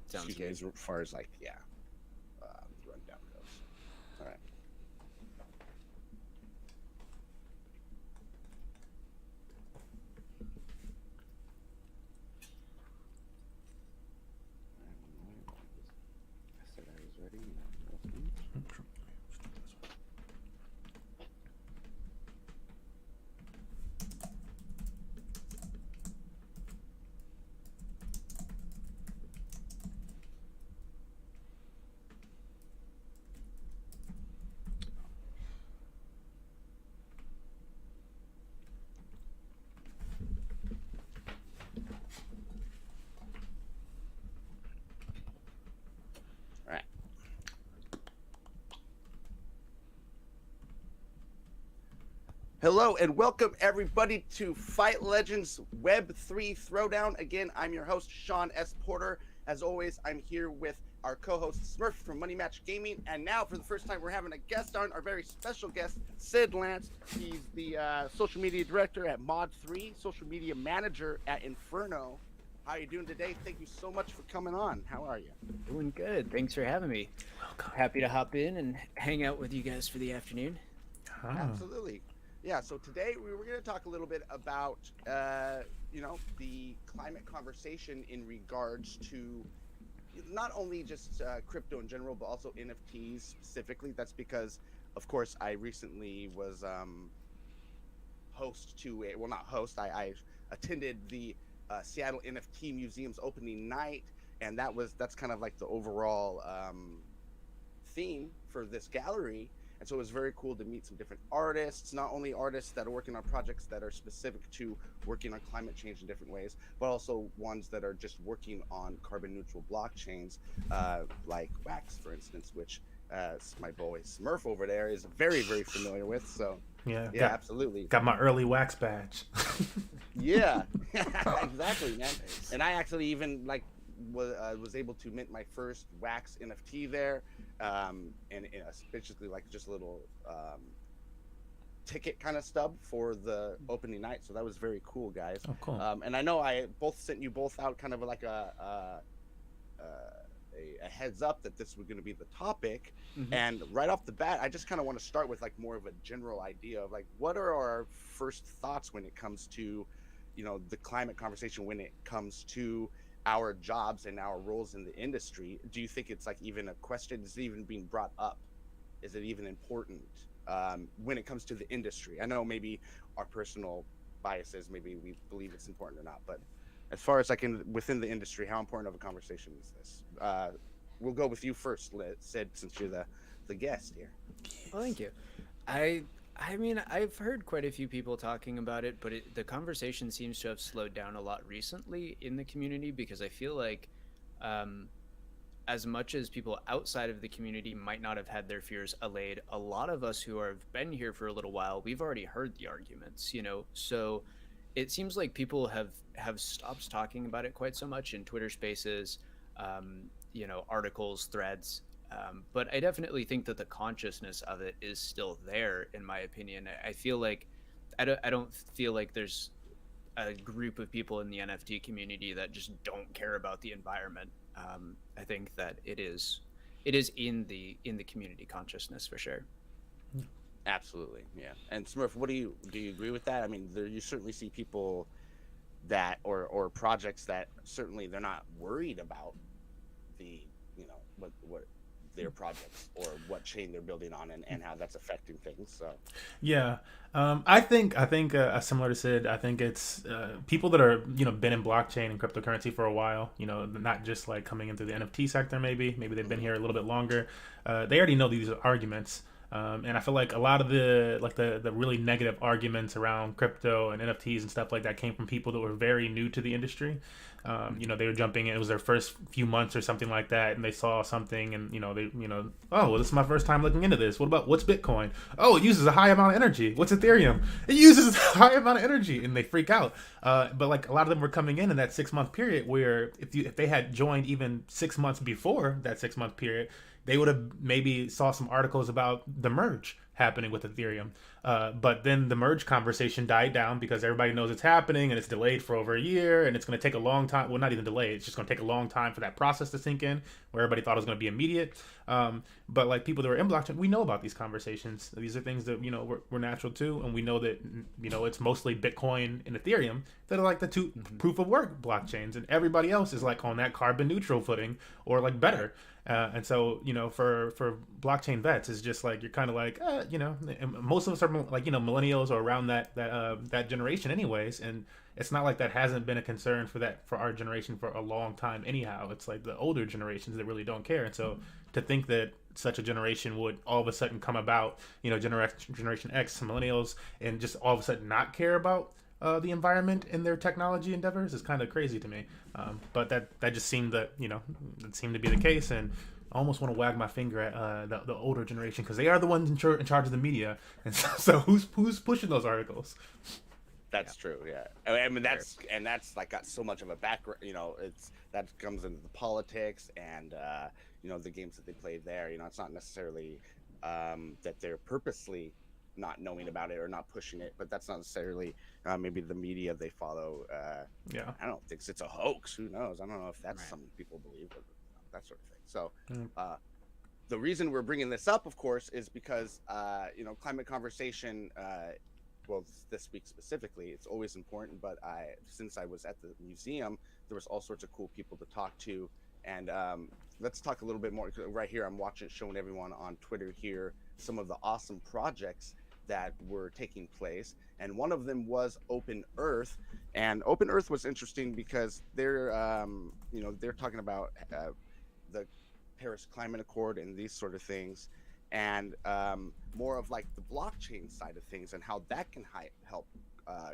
Sounds good. As far as like, rundown goes. All right. I said I was ready. Hello and welcome everybody to Fight Legends Web3 Throwdown. Again, I'm your host, Sean S. Porter. As always, I'm here with our co-host, Smurf from Money Match Gaming. And now, for the first time, we're having a guest on, our very special guest, Sid Lance. He's the social media director at Mod3, social media manager at Inferno. How are you doing today? Thank you so much for coming on. How are you? Doing good. Thanks for having me. Welcome. Happy to hop in and hang out with you guys for the afternoon. Absolutely. Yeah, so today we were going to talk a little bit about, the climate conversation in regards to not only just crypto in general, but also NFTs specifically. That's because, of course, I recently was I attended the Seattle NFT Museum's opening night, and that's kind of like the overall theme for this gallery. And so it was very cool to meet some different artists, not only artists that are working on projects that are specific to working on climate change in different ways, but also ones that are just working on carbon neutral blockchains, like Wax, for instance, which my boy Smurf over there is very, very familiar with. So yeah, absolutely. Got my early Wax badge. Yeah, exactly, man. And I actually even was able to mint my first Wax NFT there, and basically like just a little ticket kind of stub for the opening night. So that was very cool, guys. Oh, cool. And I know I sent you both out kind of like a heads up that this was going to be the topic. Mm-hmm. And right off the bat, I just kind of want to start with like more of a general idea of like, what are our first thoughts when it comes to, the climate conversation, when it comes to our jobs and our roles in the industry? Do you think it's like even a question? Is it even being brought up? Is it even important when it comes to the industry? I know maybe our personal biases, maybe we believe it's important or not, but as far as within the industry, how important of a conversation is this? We'll go with you first, Sid, since you're the guest here. Well, thank you. I mean, I've heard quite a few people talking about it, but the conversation seems to have slowed down a lot recently in the community, because I feel like as much as people outside of the community might not have had their fears allayed, a lot of us who have been here for a little while, we've already heard the arguments, so it seems like people have stopped talking about it quite so much in Twitter spaces, articles, threads. But I definitely think that the consciousness of it is still there, in my opinion. I feel like I don't feel like there's a group of people in the NFT community that just don't care about the environment. I think that it is in the community consciousness for sure. Absolutely, yeah. And Smurf, do you agree with that? I mean, you certainly see people that or projects that certainly they're not worried about the what their projects or what chain they're building on and how that's affecting things. So yeah, I think similar to Sid, I think it's people that are been in blockchain and cryptocurrency for a while, not just like coming into the NFT sector. Maybe they've been here a little bit longer. They already know these arguments. And I feel like a lot of the really negative arguments around crypto and NFTs and stuff like that came from people that were very new to the industry. They were jumping in. It was their first few months or something like that, and they saw something, and oh, well, this is my first time looking into this. What's Bitcoin? Oh, it uses a high amount of energy. What's Ethereum? It uses a high amount of energy, and they freak out. But like a lot of them were coming in that 6-month period where if they had joined even 6 months before that 6-month period, they would have maybe saw some articles about the merge happening with Ethereum. But then the merge conversation died down because everybody knows it's happening and it's delayed for over a year and it's going to take a long time. Well, not even delayed. It's just going to take a long time for that process to sink in where everybody thought it was going to be immediate. But like people that were in blockchain, we know about these conversations. These are things that, we're natural to. And we know that, it's mostly Bitcoin and Ethereum that are like the two proof of work blockchains. And everybody else is like on that carbon neutral footing or like better. And so, for blockchain vets, it's just like, you're kind of like, and most of us are like, millennials or around that generation anyways. And it's not like that hasn't been a concern for our generation for a long time anyhow. It's like the older generations that really don't care. And so to think that such a generation would all of a sudden come about, Generation X, millennials, and just all of a sudden not care about the environment in their technology endeavors is kind of crazy to me. But that just seemed that that seemed to be the case, and I almost want to wag my finger at the older generation because they are the ones in charge of the media, and so who's pushing those articles? That's true. Yeah, I mean that's like got so much of a background. It's that comes into the politics and the games that they play there. It's not necessarily that they're purposely not knowing about it or not pushing it, but that's not necessarily maybe the media they follow. I don't think it's a hoax. Who knows? I don't know if that's something people believe, but that sort of thing. So the reason we're bringing this up, of course, is because climate conversation. Well, this week specifically, it's always important. But since I was at the museum, there was all sorts of cool people to talk to, and let's talk a little bit more. Right here, I'm showing everyone on Twitter here some of the awesome projects that were taking place, and one of them was Open Earth. And Open Earth was interesting because they're talking about the Paris Climate Accord and these sort of things, and more of like the blockchain side of things and how that can help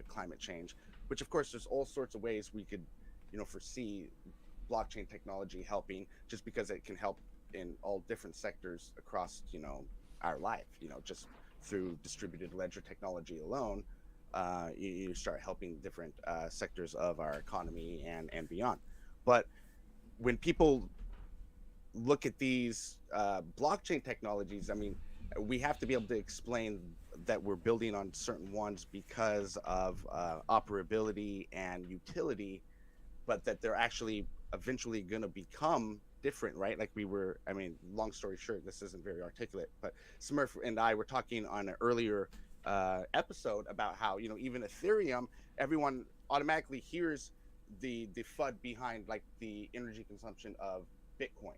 climate change, which of course there's all sorts of ways we could foresee blockchain technology helping, just because it can help in all different sectors across our life. Just through distributed ledger technology alone, you start helping different sectors of our economy and beyond. But when people look at these blockchain technologies, I mean, we have to be able to explain that we're building on certain ones because of operability and utility, but that they're actually eventually going to become different, right? Like long story short, this isn't very articulate, but Smurf and I were talking on an earlier episode about how, even Ethereum, everyone automatically hears the FUD behind like the energy consumption of Bitcoin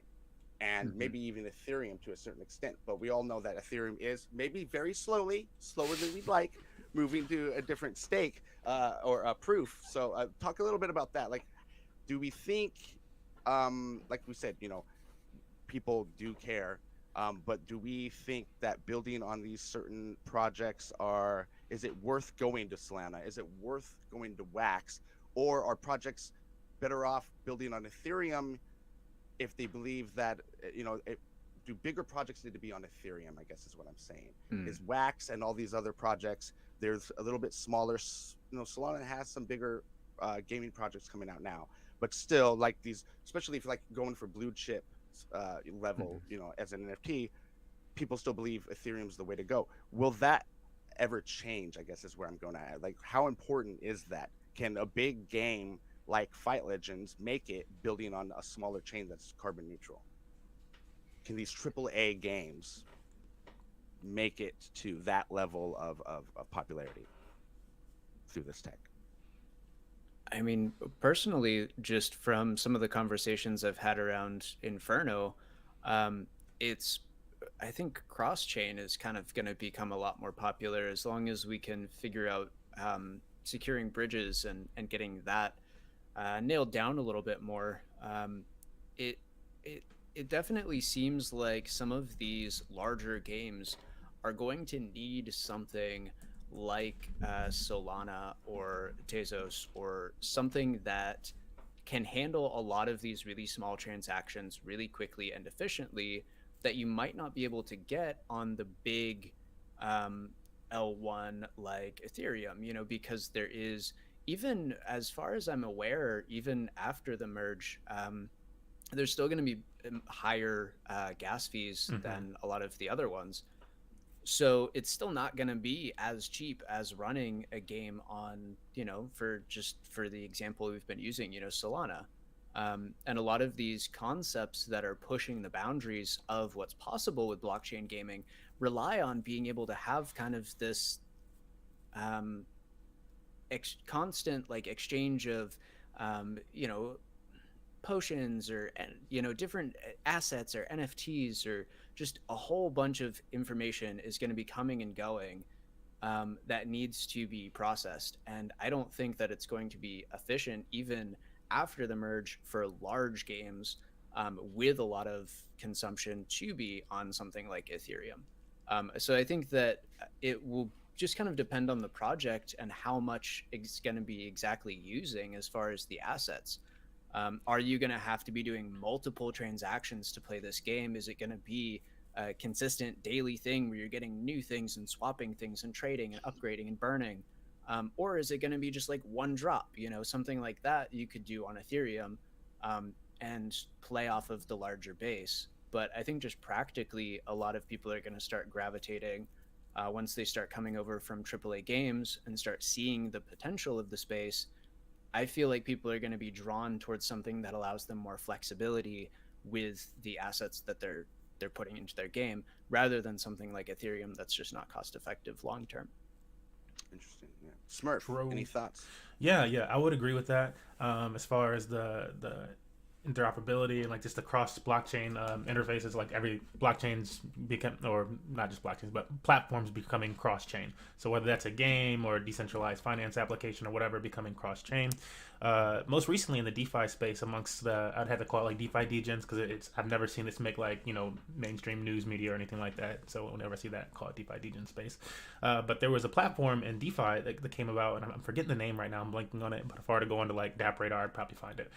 and maybe even Ethereum to a certain extent. But we all know that Ethereum is maybe very slower than we'd like, moving to a different stake or a proof. So talk a little bit about that. Like, do we think, like we said, people do care, but do we think that building on these certain projects is it worth going to Solana? Is it worth going to Wax? Or are projects better off building on Ethereum if they believe that, do bigger projects need to be on Ethereum, I guess is what I'm saying. Is Wax and all these other projects, there's a little bit smaller, Solana has some bigger gaming projects coming out now, but still, like these, especially if you're like going for blue chip level, as an NFT, people still believe Ethereum's the way to go. Will that ever change, I guess is where I'm going at. Like, how important is that? Can a big game like Fight Legends make it building on a smaller chain that's carbon neutral? Can these AAA games make it to that level of popularity through this tech? I mean, personally, just from some of the conversations I've had around Inferno, I think cross-chain is kind of going to become a lot more popular as long as we can figure out securing bridges and getting that nailed down a little bit more. It definitely seems like some of these larger games are going to need something like Solana or Tezos, or something that can handle a lot of these really small transactions really quickly and efficiently that you might not be able to get on the big L1 like Ethereum, because there is, even as far as I'm aware, even after the merge, there's still going to be higher gas fees than a lot of the other ones. So it's still not going to be as cheap as running a game on, for the example we've been using, Solana. And a lot of these concepts that are pushing the boundaries of what's possible with blockchain gaming rely on being able to have kind of this um, constant like exchange of, you know, potions or different assets or NFTs or just a whole bunch of information is going to be coming and going, that needs to be processed. And I don't think that it's going to be efficient even after the merge for large games, with a lot of consumption to be on something like Ethereum. So I think that it will just kind of depend on the project and how much it's going to be exactly using as far as the assets. Are you going to have to be doing multiple transactions to play this game? Is it going to be a consistent daily thing where you're getting new things and swapping things and trading and upgrading and burning? Or is it going to be just like one drop, something like that you could do on Ethereum, and play off of the larger base? But I think just practically, a lot of people are going to start gravitating, once they start coming over from AAA games and start seeing the potential of the space. I feel like people are going to be drawn towards something that allows them more flexibility with the assets that they're putting into their game, rather than something like Ethereum that's just not cost effective long term. Interesting. Yeah. Smurf, True. any thoughts? Yeah, I would agree with that. As far as the interoperability and like just the cross blockchain interfaces, like every blockchains become, or not just blockchains, but platforms becoming cross chain. So whether that's a game or a decentralized finance application or whatever, becoming cross chain. Most recently in the DeFi space, amongst I'd have to call it like DeFi degens, because I've never seen this make like mainstream news media or anything like that. So whenever I see that, call it DeFi degen space. But there was a platform in DeFi that came about, and I'm forgetting the name right now. I'm blanking on it. But if I were to go into like DApp Radar, I'd probably find it.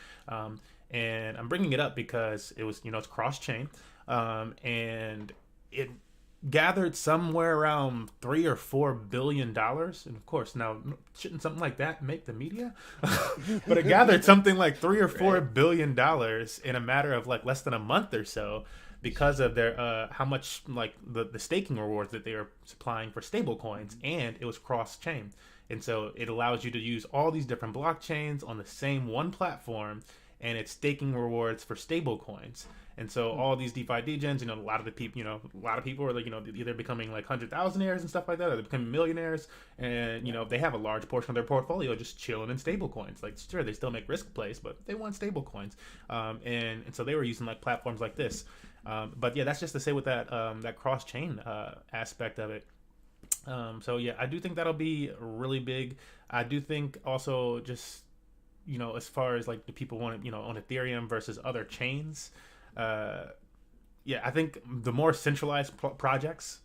And I'm bringing it up because it was, it's cross chain, and it gathered somewhere around $3 or $4 billion. And of course, now shouldn't something like that make the media? But it gathered something like $3 or $4 billion in a matter of like less than a month or so, because of their how much like the staking rewards that they are supplying for stable coins, and it was cross chain. And so it allows you to use all these different blockchains on the same one platform, and it's staking rewards for stable coins. And so all these DeFi degens, a lot of people are like, either becoming like 100,000aires and stuff like that, or they're becoming millionaires, and they have a large portion of their portfolio just chilling in stable coins. Like, sure, they still make risk plays, but they want stable coins, and so they were using like platforms like this. But yeah, that's just to say with that that cross chain aspect of it. So yeah, I do think that'll be really big. I do think also just as far as like the people want it, on Ethereum versus other chains. Yeah, I think the more centralized projects,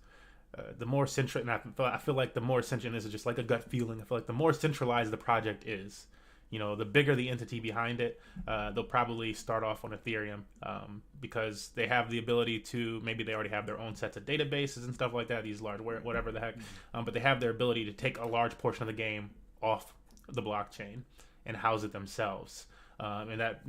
the more central, and I feel like the more central, this is just like a gut feeling. I feel like the more centralized the project is, the bigger the entity behind it, they'll probably start off on Ethereum, because they have the ability to, maybe they already have their own sets of databases and stuff like that, these large, whatever the heck, but they have their ability to take a large portion of the game off the blockchain and house it themselves. And that,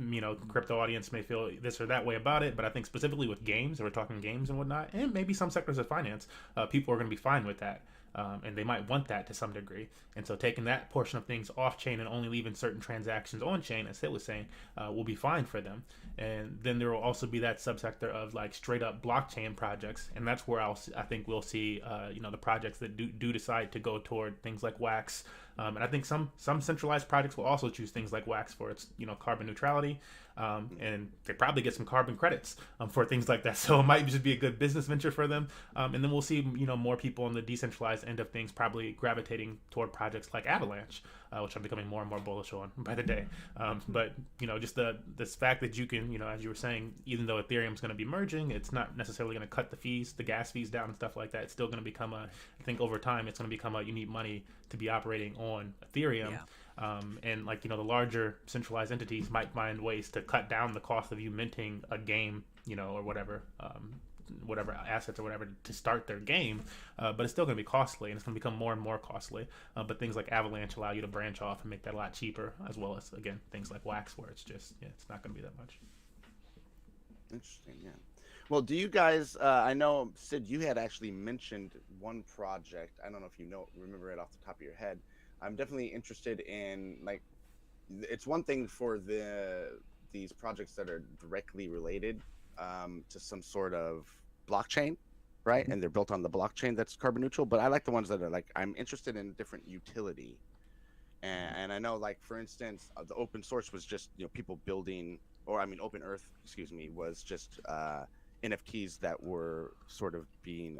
crypto audience may feel this or that way about it, but I think specifically with games, we're talking games and whatnot, and maybe some sectors of finance, people are going to be fine with that. And they might want that to some degree. And so taking that portion of things off chain and only leaving certain transactions on chain, as Sid was saying, will be fine for them. And then there will also be that subsector of like straight up blockchain projects. And that's where I think we'll see, the projects that do decide to go toward things like Wax. And I think some centralized projects will also choose things like Wax for its, carbon neutrality. And they probably get some carbon credits for things like that. So it might just be a good business venture for them. And then we'll see, more people on the decentralized end of things probably gravitating toward projects like Avalanche, which I'm becoming more and more bullish on by the day. But, just this fact that you can, as you were saying, even though Ethereum's going to be merging, it's not necessarily going to cut the gas fees down and stuff like that. It's still going to become I think over time, it's going to become you need money to be operating on Ethereum. Yeah. And like, the larger centralized entities might find ways to cut down the cost of you minting a game, or whatever assets or whatever to start their game. But it's still going to be costly, and it's going to become more and more costly. But things like Avalanche allow you to branch off and make that a lot cheaper, as well as, again, things like Wax, where it's just, it's not going to be that much. Interesting. Yeah. Well, do you guys? I know Sid, you had actually mentioned one project. I don't know if you remember it off the top of your head. I'm definitely interested in like, it's one thing for these projects that are directly related to some sort of blockchain, right? And they're built on the blockchain that's carbon neutral. But I like the ones that are like, I'm interested in different utility. And I know, like for instance, the open source was just people building, or I mean, open Earth, excuse me, was just NFTs that were sort of being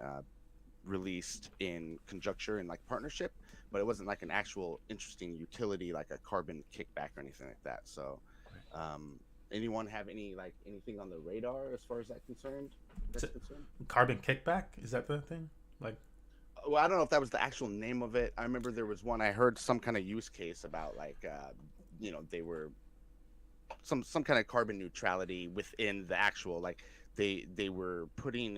released in conjecture and like partnership, but it wasn't like an actual interesting utility like a carbon kickback or anything like that. So, anyone have anything on the radar as far as that's concerned? Carbon kickback, is that the thing? Like, Well, I don't know if that was the actual name of it. I remember there was one I heard some kind of use case about like they were some kind of carbon neutrality within the actual like they were putting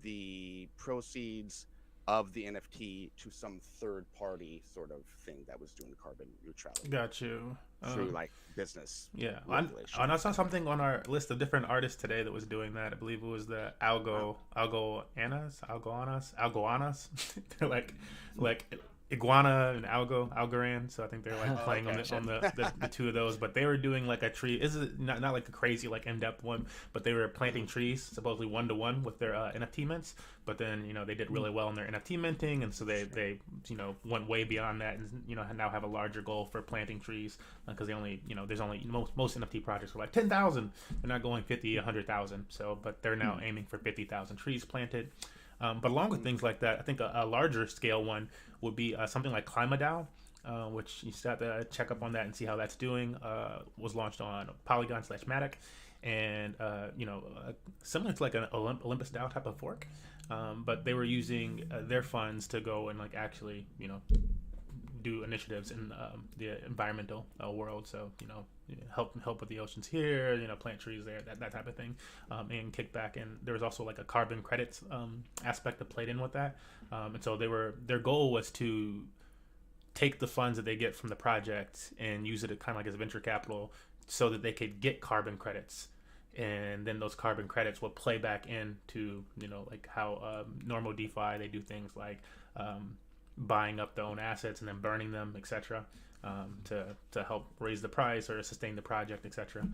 the proceeds of the NFT to some third party sort of thing that was doing carbon neutrality got you. through like business Yeah, regulation. I saw something on our list of different artists today that was doing that. I believe it was the Algoanas. They're like Iguana and Algorand. So I think they're like playing on the two of those. But they were doing like a tree. This is not like a crazy like in depth one, but they were planting trees supposedly 1-to-1 with their NFT mints. But then they did really well in their NFT minting, and so they went way beyond that, and now have a larger goal for planting trees because they only there's only most NFT projects are like 10,000. They're not going 50, 100,000. So but they're now aiming for 50,000 trees planted. But along with things like that, I think a larger scale one would be something like ClimaDAO, which you still have to check up on that and see how that's doing. Was launched on Polygon/Matic, and similar to like an Olympus DAO type of fork, but they were using their funds to go and like actually do initiatives in the environmental world. So help with the oceans here, plant trees there, that type of thing, and kickback. And there was also like a carbon credits aspect that played in with that. And so their goal was to take the funds that they get from the project and use it kind of like as venture capital, so that they could get carbon credits. And then those carbon credits will play back into like how normal DeFi they do things like buying up their own assets and then burning them, etc., to help raise the price or sustain the project, etc.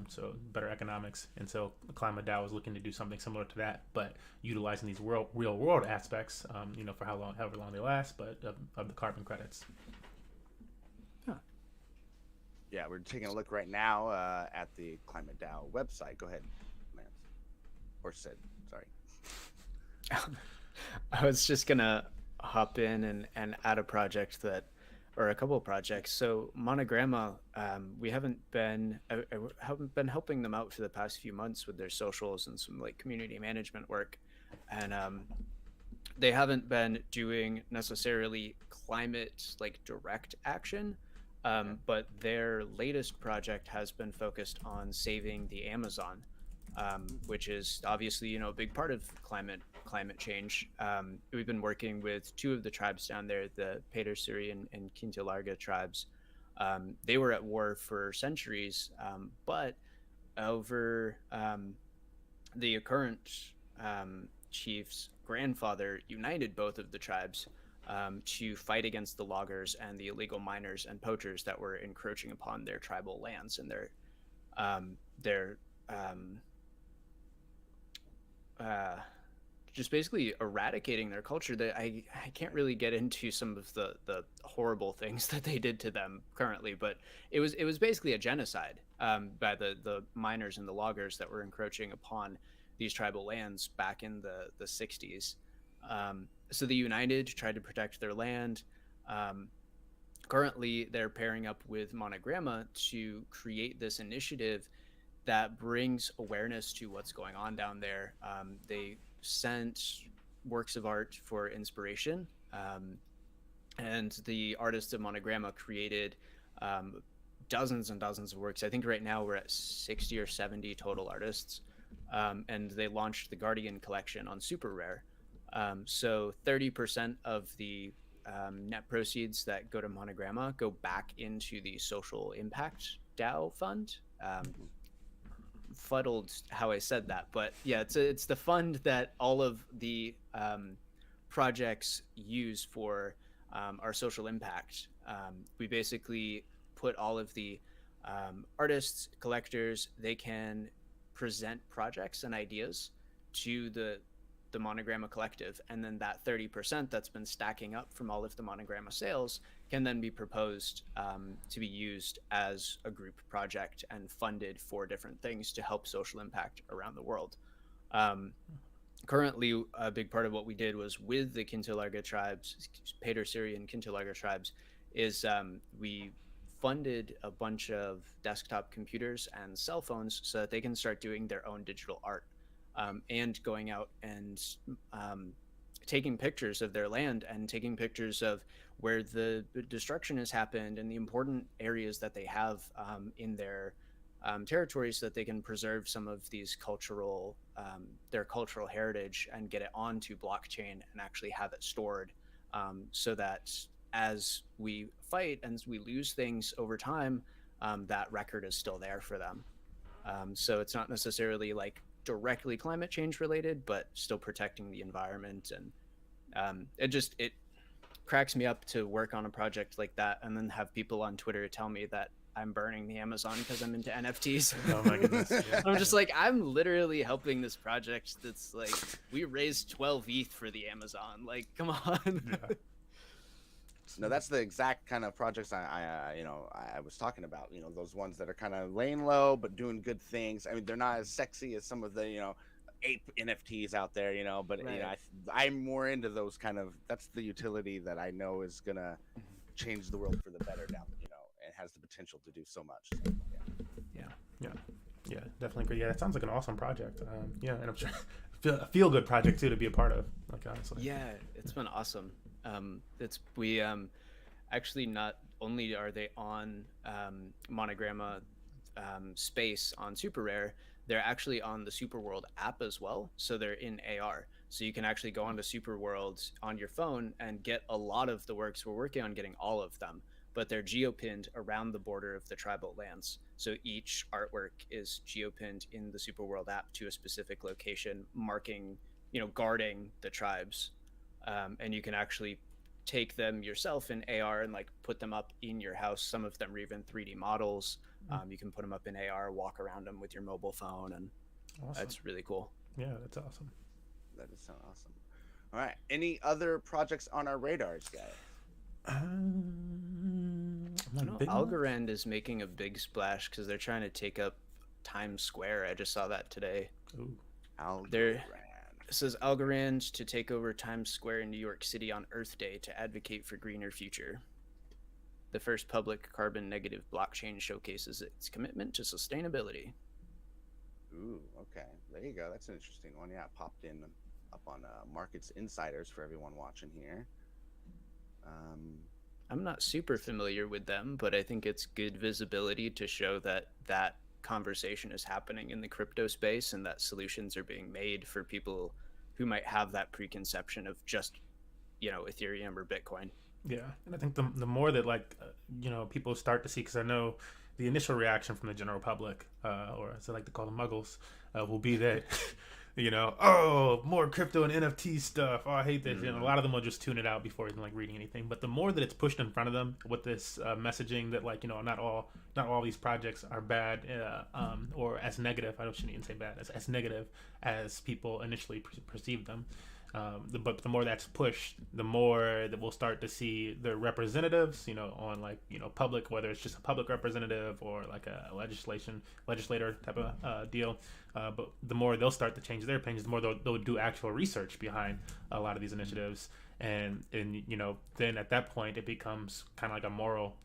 So better economics. And so ClimaDAO is looking to do something similar to that, but utilizing these real world aspects, for however long they last, but of the carbon credits. Yeah, we're taking a look right now at the ClimaDAO website. Go ahead, Lance. Or Sid, sorry. I was just gonna hop in and add a project or a couple of projects. So Monogramma, we haven't been helping them out for the past few months with their socials and some like community management work, and they haven't been doing necessarily climate like direct action. But their latest project has been focused on saving the Amazon, which is obviously a big part of climate change. We've been working with two of the tribes down there, the Pedersuri and Quinta Larga tribes. They were at war for centuries, but over the current chief's grandfather united both of the tribes to fight against the loggers and the illegal miners and poachers that were encroaching upon their tribal lands and their just basically eradicating their culture. That I can't really get into some of the horrible things that they did to them currently, but it was basically a genocide by the miners and the loggers that were encroaching upon these tribal lands back in the 60s. So the United tried to protect their land. Currently, they're pairing up with Monogramma to create this initiative that brings awareness to what's going on down there. They sent works of art for inspiration, and the artists of Monogramma created dozens and dozens of works. I think right now we're at 60 or 70 total artists, and they launched the Guardian collection on Super Rare. So 30% of the net proceeds that go to Monogramma go back into the social impact DAO fund. fuddled how I said that, but yeah, it's the fund that all of the projects use for our social impact. We basically put all of the artists, collectors, they can present projects and ideas to the Monogramma Collective, and then that 30% that's been stacking up from all of the Monogramma sales can then be proposed to be used as a group project and funded for different things to help social impact around the world. Currently, a big part of what we did was with the Kintilarga tribes, Pader Syrian Kintilarga tribes, is we funded a bunch of desktop computers and cell phones so that they can start doing their own digital art, and going out and taking pictures of their land and taking pictures of where the destruction has happened and the important areas that they have in their territories, so that they can preserve some of these cultural their cultural heritage and get it onto blockchain and actually have it stored, so that as we fight and we lose things over time, that record is still there for them. So it's not necessarily like directly climate change related, but still protecting the environment. And it cracks me up to work on a project like that and then have people on Twitter tell me that I'm burning the Amazon because I'm into NFTs. Oh my goodness. Yeah. I'm just like, I'm literally helping this project that's like, we raised 12 ETH for the Amazon. Like, come on. Yeah. No, that's the exact kind of projects I was talking about. You know, those ones that are kind of laying low but doing good things. I mean, they're not as sexy as some of the ape NFTs out there. But Right. I'm more into those kind of. That's the utility that I know is gonna change the world for the better down. And has the potential to do so much. So, Yeah, definitely agree. Yeah, it sounds like an awesome project. And I'm sure a feel good project too to be a part of. Like, honestly. Yeah, it's been awesome. We actually, not only are they on Monogramma space on Super Rare, they're actually on the Super World app as well. So they're in AR. So you can actually go onto Super World on your phone and get a lot of the works. We're working on getting all of them, but they're geopinned around the border of the tribal lands. So each artwork is geopinned in the Super World app to a specific location, marking, guarding the tribes. And you can actually take them yourself in AR and like put them up in your house. Some of them are even 3D models. You can put them up in AR, walk around them with your mobile phone, and Awesome. it's really cool. Yeah, that's awesome. that is so awesome. All right, any other projects on our radars, guys? Algorand is making a big splash because they're trying to take up Times Square. I just saw that today. Ooh. Algorand. It says Algorand to take over Times Square in New York City on Earth Day to advocate for greener future. The first public carbon negative blockchain showcases its commitment to sustainability. Ooh, okay. There you go. That's an interesting one. Yeah, it popped in up on Markets Insiders for everyone watching here. I'm not super familiar with them, but I think it's good visibility to show that conversation is happening in the crypto space and that solutions are being made for people who might have that preconception of just, Ethereum or Bitcoin. Yeah, and I think the more that people start to see, because I know the initial reaction from the general public, or as I like to call them muggles, will be that oh, more crypto and NFT stuff. Oh, I hate this. A lot of them will just tune it out before even reading anything. But the more that it's pushed in front of them with this messaging that not all these projects are bad, or as negative. I shouldn't even say bad, as negative as people initially perceived them. But the more that's pushed, the more that we'll start to see the representatives, on public, whether it's just a public representative or like a legislator type of deal. But the more they'll start to change their opinions, the more they'll do actual research behind a lot of these initiatives. And then at that point it becomes kind of like a moral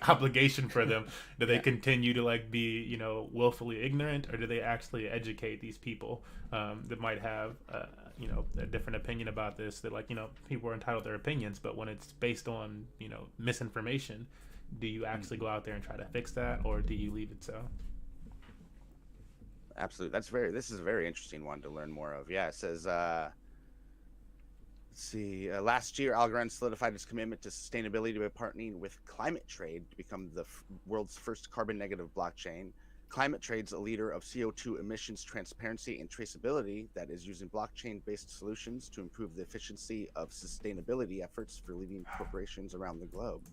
obligation for them. Do they continue to be willfully ignorant, or do they actually educate these people that might have a different opinion about this? That people are entitled to their opinions, but when it's based on misinformation, do you actually go out there and try to fix that, or do you leave it so? Absolutely. This is a very interesting one to learn more of. Yeah, it says let's see. Last year, Algorand solidified its commitment to sustainability by partnering with Climate Trade to become the world's first carbon negative blockchain. Climate Trade's a leader of CO2 emissions transparency and traceability that is using blockchain-based solutions to improve the efficiency of sustainability efforts for leading corporations around the globe.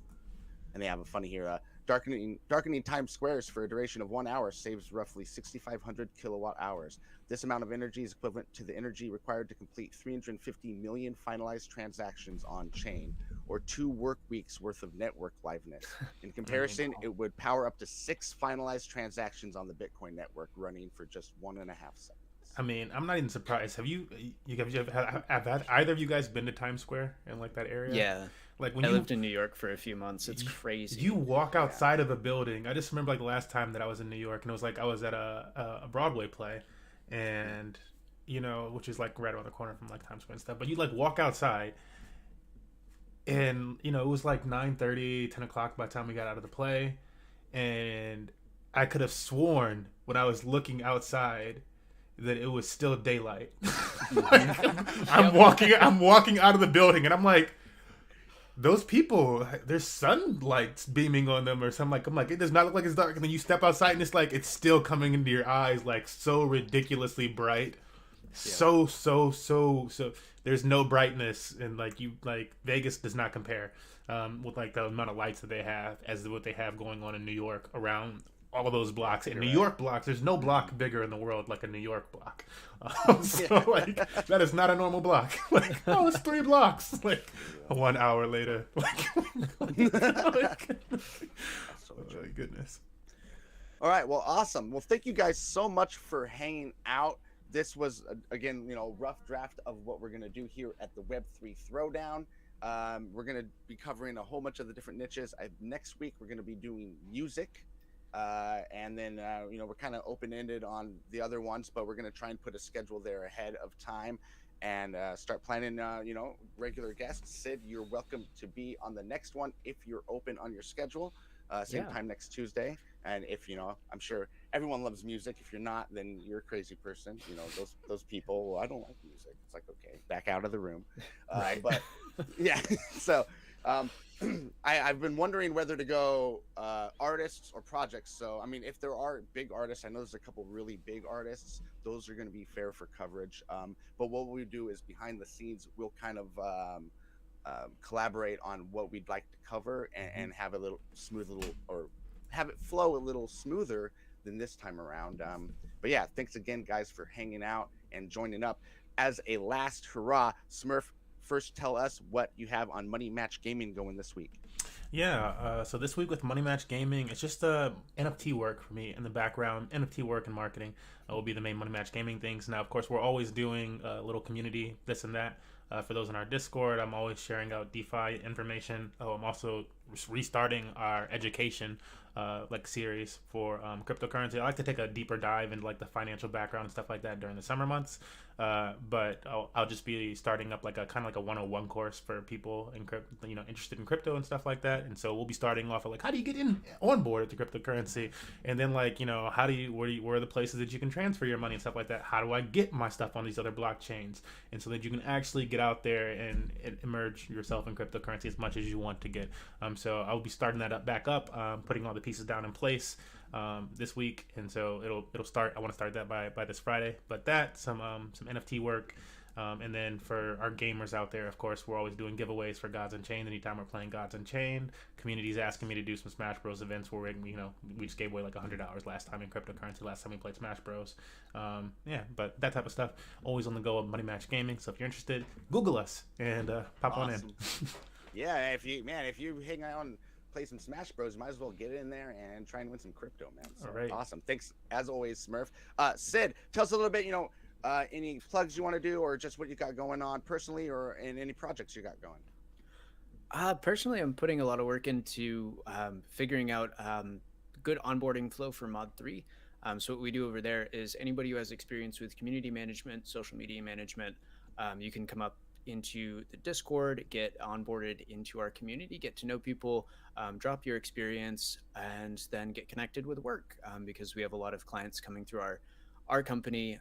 And they have a funny here. Darkening Times Squares for a duration of 1 hour saves roughly 6,500 kilowatt hours. This amount of energy is equivalent to the energy required to complete 350 million finalized transactions on chain, or 2 work weeks worth of network liveness. In comparison, it would power up to 6 finalized transactions on the Bitcoin network running for just 1.5 seconds. I mean, I'm not even surprised. Have either of you guys been to Times Square in like that area? Yeah. Like when I lived in New York for a few months. It's crazy. You walk outside of a building. I just remember like the last time that I was in New York, and it was like I was at a Broadway play, and which is like right around the corner from like Times Square and stuff. But you like walk outside, and it was like 9:30, 10 o'clock by the time we got out of the play, and I could have sworn when I was looking outside that it was still daylight. I'm walking out of the building, and I'm like, those people, there's sunlight beaming on them or something. I'm like, it does not look like it's dark. And then you step outside and it's like, it's still coming into your eyes, like so ridiculously bright. Yeah. So there's no brightness. And like Vegas does not compare with like the amount of lights that they have as what they have going on in New York around all of those blocks. In New York blocks, there's no block bigger in the world like a New York block. Like that is not a normal block. Like, oh, it's 3 blocks. Like 1 hour later. Like oh my goodness. All right, well, awesome. Well, thank you guys so much for hanging out. This was again, rough draft of what we're gonna do here at the Web3 Throwdown. We're gonna be covering a whole bunch of the different niches. Next week we're gonna be doing music. And then we're kind of open-ended on the other ones, but we're going to try and put a schedule there ahead of time and start planning regular guests. Sid, you're welcome to be on the next one if you're open on your schedule. Same time next Tuesday. And if I'm sure everyone loves music. If you're not, then you're a crazy person. Those people, well, I don't like music. It's like, okay, back out of the room. Right. But yeah, so I've been wondering whether to go artists or projects. So, I mean, if there are big artists, I know there's a couple really big artists. Those are going to be fair for coverage. But what we do is behind the scenes, we'll kind of collaborate on what we'd like to cover and have have it flow a little smoother than this time around. But yeah, thanks again, guys, for hanging out and joining up. As a last hurrah, Smurf, first tell us what you have on Money Match Gaming going this week. Yeah, so this week with Money Match Gaming, it's just NFT work for me in the background. NFT work and marketing will be the main Money Match Gaming things. Now, of course, we're always doing a little community, this and that. For those in our Discord, I'm always sharing out DeFi information. I'm also restarting our education series for cryptocurrency. I like to take a deeper dive into like the financial background and stuff like that during the summer months. But I'll just be starting up like a kind of like a 101 course for people interested in crypto and stuff like that. And so we'll be starting off at like, how do you get on board with the cryptocurrency? And then like, where are the places that you can transfer your money and stuff like that? How do I get my stuff on these other blockchains? And so that you can actually get out there and immerse yourself in cryptocurrency as much as you want to get. So I'll be starting that back up, putting all the pieces down in place this week, and so it'll start. I want to start that by this Friday. But some NFT work, and then for our gamers out there, of course, we're always doing giveaways for Gods Unchained. Anytime we're playing Gods Unchained, community's asking me to do some Smash Bros events where we just gave away like $100 last time in cryptocurrency. Last time we played Smash Bros. But that type of stuff always on the go of Money Match Gaming. So if you're interested, Google us and pop on in. Yeah, if you hang out and play some Smash Bros, might as well get in there and try and win some crypto, man. So, all right. Awesome. Thanks as always, Smurf. Sid, tell us a little bit, any plugs you want to do or just what you got going on personally or in any projects you got going. Personally, I'm putting a lot of work into figuring out good onboarding flow for Mod 3. So what we do over there is anybody who has experience with community management, social media management, you can come up into the Discord, get onboarded into our community, get to know people, drop your experience, and then get connected with work because we have a lot of clients coming through our company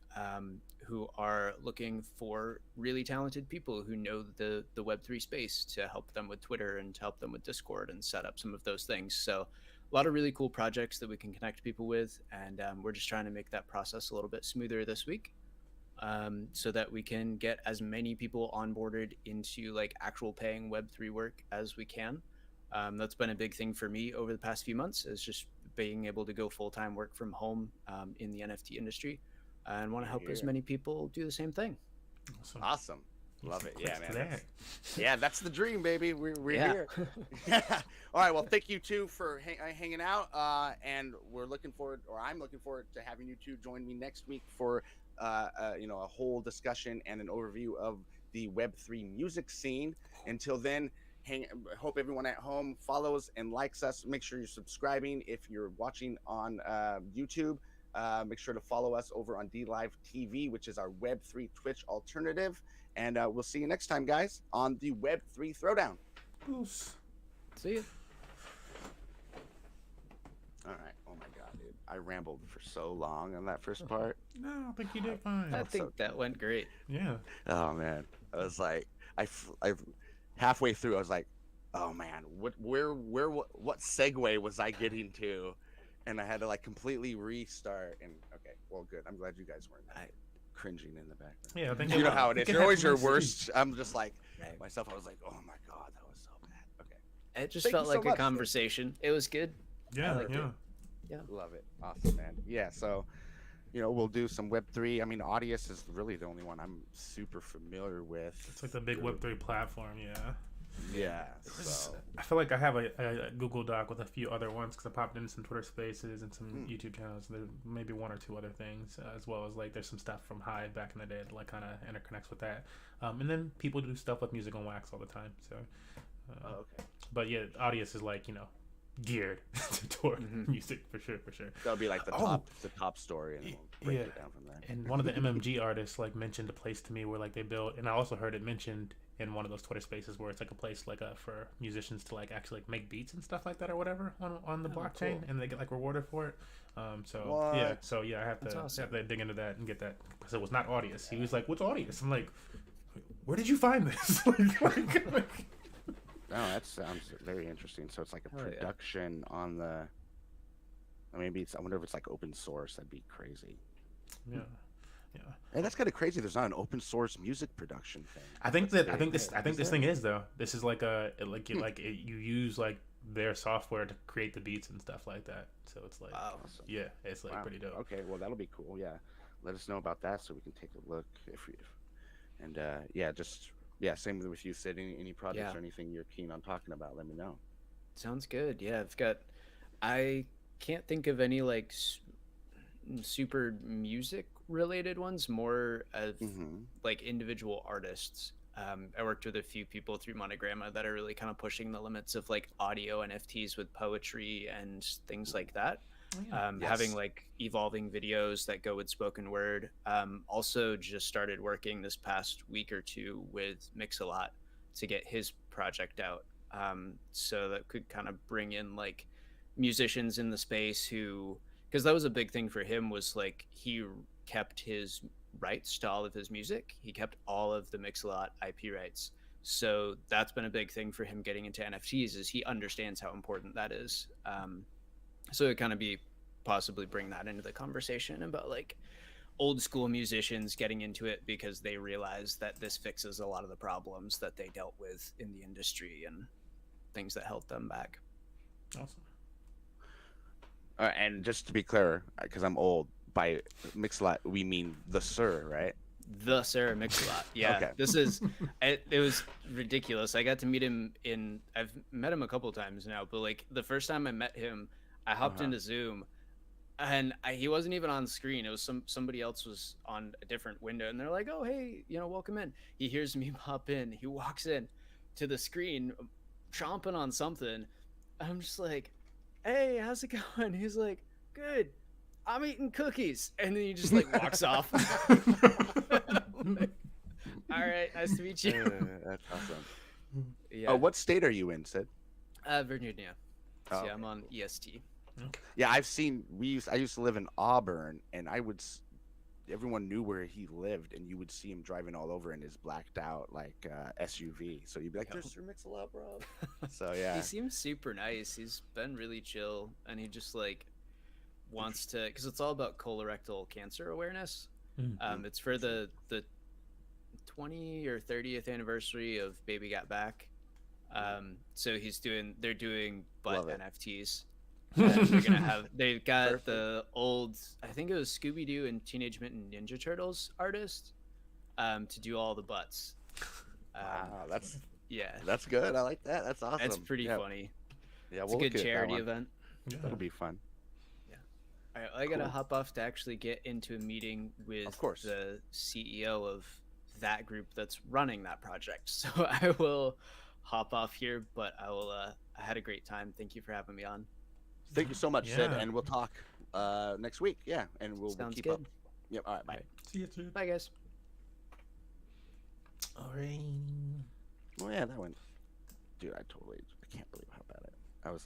who are looking for really talented people who know the Web3 space to help them with Twitter and to help them with Discord and set up some of those things. So a lot of really cool projects that we can connect people with, and we're just trying to make that process a little bit smoother this week, so that we can get as many people onboarded into like actual paying Web3 work as we can. That's been a big thing for me over the past few months, is just being able to go full-time work from home in the NFT industry, and want to help as many people do the same thing. Awesome. Love it. Yeah, man. That. That's the dream, baby. We're here. All right. Well, thank you two for hanging out. And we're looking forward, or I'm looking forward to having you two join me next week for, a whole discussion and an overview of the Web3 music scene. Until then, hope everyone at home follows and likes us. Make sure you're subscribing if you're watching on YouTube. Make sure to follow us over on DLive TV, which is our Web3 Twitch alternative. And we'll see you next time, guys, on the Web3 Throwdown. See you. All right. Oh, my God, dude. I rambled for so long on that first part. No, I think you did fine. I think that went great. Yeah. Oh, man. I was like, I halfway through, I was like, oh, man, what segue was I getting to? And I had to like completely restart. And okay, well, good. I'm glad you guys weren't cringing in the background. Yeah, I think you know how it is. You're always your worst. I'm just like myself. I was like, oh my God, that was so bad. Okay. It just felt like a conversation. It was good. Yeah, yeah. Love it. Awesome, man. Yeah. So, we'll do some Web3. I mean, Audius is really the only one I'm super familiar with. It's like the big Web3 platform. Yeah. Yeah. So. I feel like I have a Google Doc with a few other ones because I popped in some Twitter Spaces and some YouTube channels. There's maybe one or two other things, as well as like there's some stuff from Hive back in the day that like kind of interconnects with that. And then people do stuff with Music on Wax all the time. So, okay. But yeah, Audius is like geared toward music for sure. That'll be like the top story, and we'll break it down from there. And one of the MMG artists like mentioned a place to me where like they built, and I also heard it mentioned in one of those Twitter Spaces where it's like a place like for musicians to like actually like make beats and stuff like that or whatever on the blockchain, cool. And they get like rewarded for it. I have to dig into that and get that, because it was not Audius. He was like, "What's Audius?" I'm like, "Where did you find this?" No, that sounds very interesting. So it's like a production on the. Maybe I wonder if it's like open source. That'd be crazy. Yeah. And that's kind of crazy. There's not an open source music production thing. I think this thing is though. This is like you use like their software to create the beats and stuff like that. So it's like, awesome. Yeah, it's like pretty dope. Okay, well that'll be cool. Yeah, let us know about that so we can take a look same with you, Sid. Any projects or anything you're keen on talking about, let me know. Sounds good. Yeah, I can't think of any like super music related ones, more of like individual artists. I worked with a few people through Monogramma that are really kind of pushing the limits of like audio NFTs with poetry and things like that. Having like evolving videos that go with spoken word. Also just started working this past week or two with Mix-a-Lot to get his project out. So that could kind of bring in like musicians in the space who, because that was a big thing for him, was like he kept his rights to all of his music. He kept all of the Mix-a-Lot IP rights. So that's been a big thing for him getting into NFTs, is he understands how important that is. So it kind of possibly bring that into the conversation about like old school musicians getting into it because they realize that this fixes a lot of the problems that they dealt with in the industry and things that held them back. Awesome. And just to be clear, because I'm old, by Mix-a-Lot we mean the Sir, right? The Sir Mix-a-Lot. Yeah. Okay. This is it was ridiculous. I got to meet him I've met him a couple times now, but like the first time I met him, I hopped into Zoom and he wasn't even on screen. It was somebody else was on a different window, and they're like, "Oh, hey, welcome in." He hears me pop in. He walks in to the screen chomping on something. I'm just like, "Hey, how's it going?" He's like, "Good. I'm eating cookies." And then he just like walks off. Like, all right, nice to meet you. That's awesome. Yeah. What state are you in, Sid? Virginia. So yeah, I'm on EST. Yeah, I've seen. I used to live in Auburn, and everyone knew where he lived, and you would see him driving all over in his blacked out like SUV. So you'd be like, "There's Sir Mix-a-Lot, bro." So yeah, He seems super nice. He's been really chill, and he just like wants to, because it's all about colorectal cancer awareness. It's for the 20 or 30th anniversary of Baby Got Back. So they're doing butt NFTs. They're gonna have, they've got Perfect. the old, I think it was Scooby-Doo and Teenage Mutant Ninja Turtles artist to do all the butts. Wow, that's Yeah, good. I like that. That's awesome. that's pretty funny. Yeah, It's a good charity event. That'll be fun. All right, I gotta Cool. hop off to actually get into a meeting with Of course. the CEO of that group that's running that project. So I will hop off here, but I had a great time. Thank you for having me on. Thank you so much, Sid, Yeah. and we'll talk next week. Yeah, and we'll Sounds keep good. up. Yep. All right. Bye. All right. See you too. Bye, guys. All right. Oh yeah, that one. Dude, I can't believe how bad I was.